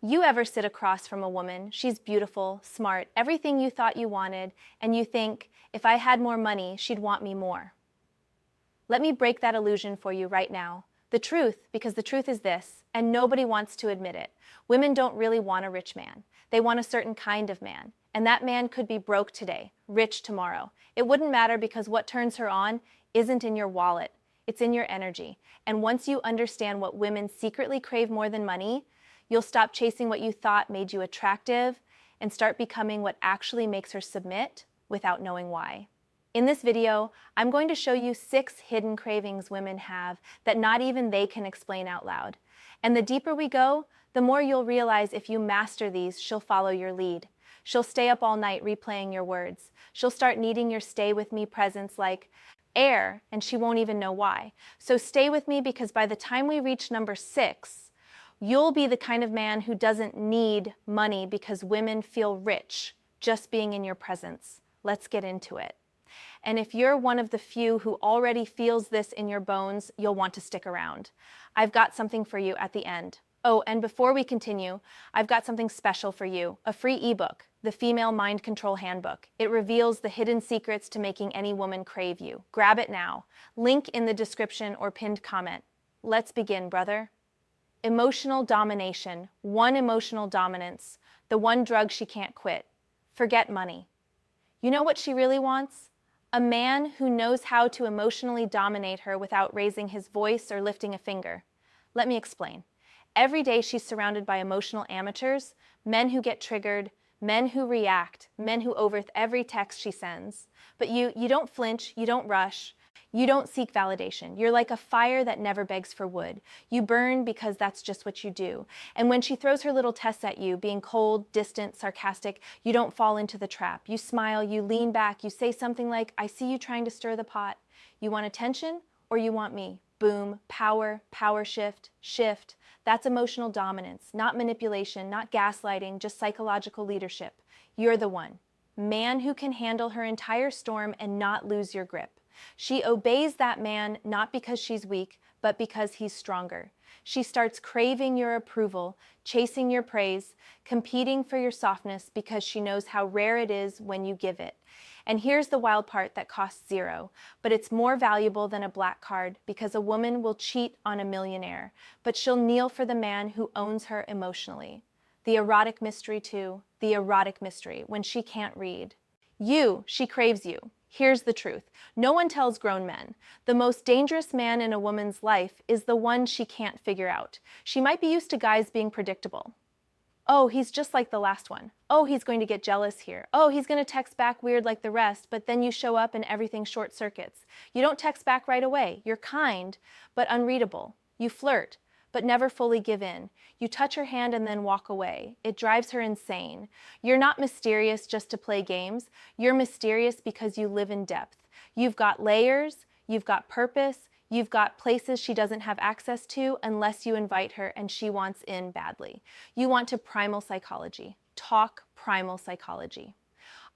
You ever sit across from a woman, she's beautiful, smart, everything you thought you wanted, and you think, if I had more money, she'd want me more. Let me break that illusion for you right now. The truth, because the truth is this, and nobody wants to admit it. Women don't really want a rich man. They want a certain kind of man. And that man could be broke today, rich tomorrow. It wouldn't matter because what turns her on isn't in your wallet. It's in your energy. And once you understand what women secretly crave more than money, you'll stop chasing what you thought made you attractive and start becoming what actually makes her submit without knowing why. In this video, I'm going to show you 6 hidden cravings women have that not even they can explain out loud. And the deeper we go, the more you'll realize if you master these, she'll follow your lead. She'll stay up all night replaying your words. She'll start needing your stay with me presence like air, and she won't even know why. So stay with me because by the time we reach number 6, you'll be the kind of man who doesn't need money because women feel rich just being in your presence. Let's get into it. And if you're one of the few who already feels this in your bones, you'll want to stick around. I've got something for you at the end. Oh, and before we continue, I've got something special for you, a free ebook, the Female Mind Control Handbook. It reveals the hidden secrets to making any woman crave you. Grab it now. Link in the description or pinned comment. Let's begin, brother. Emotional domination, one emotional dominance, the one drug she can't quit. Forget money. You know what she really wants? A man who knows how to emotionally dominate her without raising his voice or lifting a finger. Let me explain. Every day she's surrounded by emotional amateurs, men who get triggered, men who react, men who overthink every text she sends. But you don't flinch, you don't rush, you don't seek validation. You're like a fire that never begs for wood. You burn because that's just what you do. And when she throws her little tests at you, being cold, distant, sarcastic, you don't fall into the trap. You smile, you lean back, you say something like, I see you trying to stir the pot. You want attention or you want me? Boom, power shift. That's emotional dominance, not manipulation, not gaslighting, just psychological leadership. You're the one. Man who can handle her entire storm and not lose your grip. She obeys that man not because she's weak, but because he's stronger. She starts craving your approval, chasing your praise, competing for your softness because she knows how rare it is when you give it. And here's the wild part that costs 0, but it's more valuable than a black card because a woman will cheat on a millionaire, but she'll kneel for the man who owns her emotionally. The erotic mystery too, the erotic mystery, when she can't read. She craves you. Here's the truth. No one tells grown men. The most dangerous man in a woman's life is the one she can't figure out. She might be used to guys being predictable. Oh, he's just like the last one. Oh, he's going to get jealous here. Oh, he's going to text back weird like the rest, but then you show up and everything short circuits. You don't text back right away. You're kind, but unreadable. You flirt, but never fully give in. You touch her hand and then walk away. It drives her insane. You're not mysterious just to play games. You're mysterious because you live in depth. You've got layers, you've got purpose, you've got places she doesn't have access to unless you invite her and she wants in badly. You want to primal psychology. Talk primal psychology.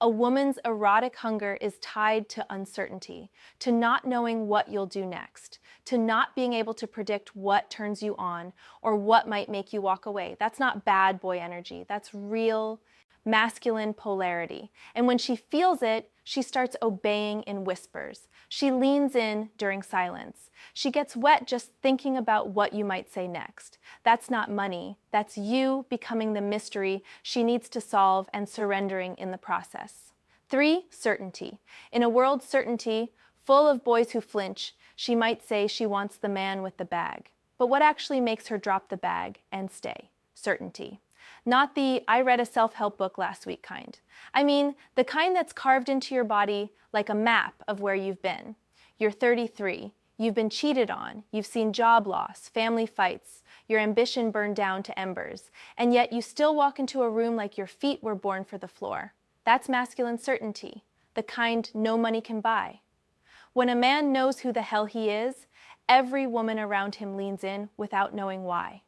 A woman's erotic hunger is tied to uncertainty, to not knowing what you'll do next, to not being able to predict what turns you on or what might make you walk away. That's not bad boy energy. That's real masculine polarity. And when she feels it, she starts obeying in whispers. She leans in during silence. She gets wet just thinking about what you might say next. That's not money. That's you becoming the mystery she needs to solve and surrendering in the process. 3, certainty. In a world certainty, full of boys who flinch, she might say she wants the man with the bag. But what actually makes her drop the bag and stay? Certainty. Not the I read a self-help book last week kind. I mean, the kind that's carved into your body like a map of where you've been. You're 33, you've been cheated on, you've seen job loss, family fights, your ambition burned down to embers, and yet you still walk into a room like your feet were born for the floor. That's masculine certainty, the kind no money can buy. When a man knows who the hell he is, every woman around him leans in without knowing why.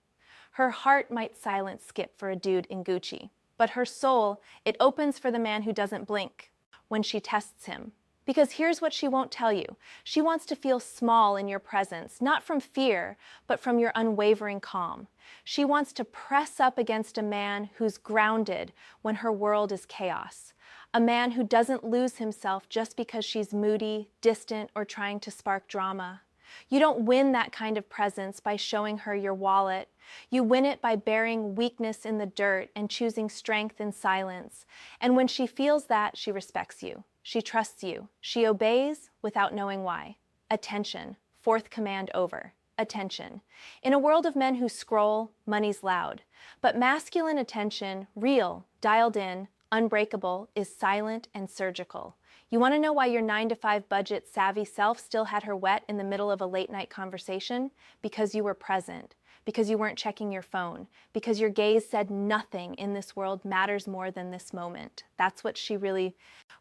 Her heart might silent skip for a dude in Gucci, but her soul, it opens for the man who doesn't blink when she tests him. Because here's what she won't tell you. She wants to feel small in your presence, not from fear, but from your unwavering calm. She wants to press up against a man who's grounded when her world is chaos. A man who doesn't lose himself just because she's moody, distant, or trying to spark drama. You don't win that kind of presence by showing her your wallet. You win it by bearing weakness in the dirt and choosing strength in silence. And when she feels that, she respects you. She trusts you. She obeys without knowing why. Attention. Fourth command over. Attention. In a world of men who scroll, money's loud. But masculine attention, real, dialed in, unbreakable, is silent and surgical. You want to know why your 9-to-5 budget savvy self still had her wet in the middle of a late night conversation? Because you were present. Because you weren't checking your phone. Because your gaze said nothing in this world matters more than this moment. That's what she really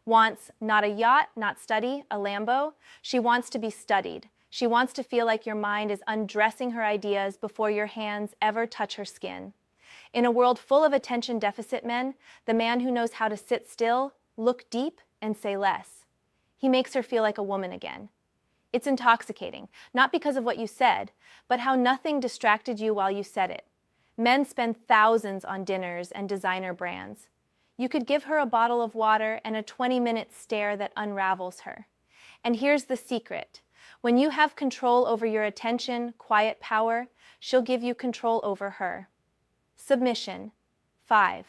wants. Not a yacht, not study, a Lambo. She wants to be studied. She wants to feel like your mind is undressing her ideas before your hands ever touch her skin. In a world full of attention deficit men, the man who knows how to sit still, look deep, and say less. He makes her feel like a woman again. It's intoxicating, not because of what you said, but how nothing distracted you while you said it. Men spend thousands on dinners and designer brands. You could give her a bottle of water and a 20-minute stare that unravels her. And here's the secret. When you have control over your attention, quiet power, she'll give you control over her. Submission. 5.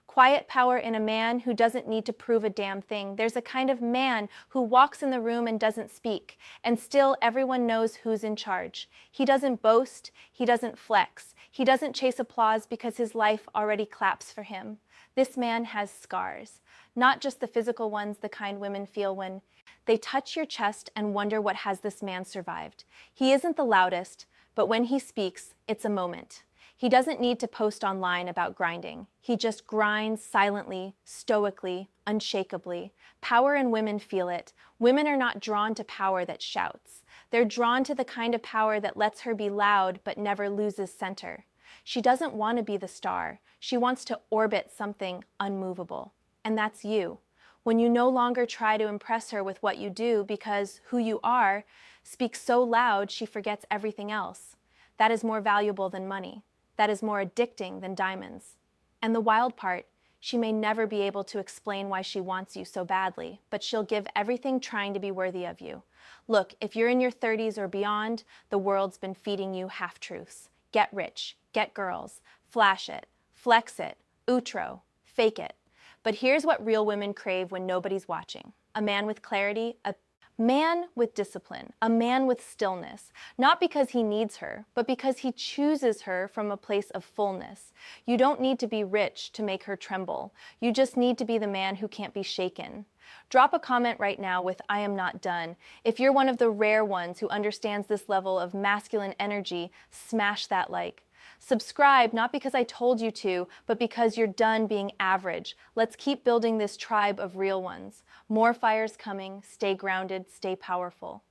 Quiet power in a man who doesn't need to prove a damn thing. There's a kind of man who walks in the room and doesn't speak, and still everyone knows who's in charge. He doesn't boast, he doesn't flex, he doesn't chase applause because his life already claps for him. This man has scars, not just the physical ones the kind women feel when they touch your chest and wonder what has this man survived. He isn't the loudest, but when he speaks, it's a moment. He doesn't need to post online about grinding. He just grinds silently, stoically, unshakably. Power in women feel it. Women are not drawn to power that shouts. They're drawn to the kind of power that lets her be loud but never loses center. She doesn't want to be the star. She wants to orbit something unmovable. And that's you. When you no longer try to impress her with what you do because who you are speaks so loud she forgets everything else. That is more valuable than money. That is more addicting than diamonds. And the wild part, she may never be able to explain why she wants you so badly, but she'll give everything trying to be worthy of you. Look, if you're in your 30s or beyond, the world's been feeding you half-truths. Get rich, get girls, flash it, flex it, outro, fake it. But here's what real women crave when nobody's watching. A man with clarity, a man with discipline, a man with stillness, not because he needs her, but because he chooses her from a place of fullness. You don't need to be rich to make her tremble. You just need to be the man who can't be shaken. Drop a comment right now with "I am not done." If you're one of the rare ones who understands this level of masculine energy, smash that like. Subscribe not because I told you to, but because you're done being average. Let's keep building this tribe of real ones. More fires coming. Stay grounded, stay powerful.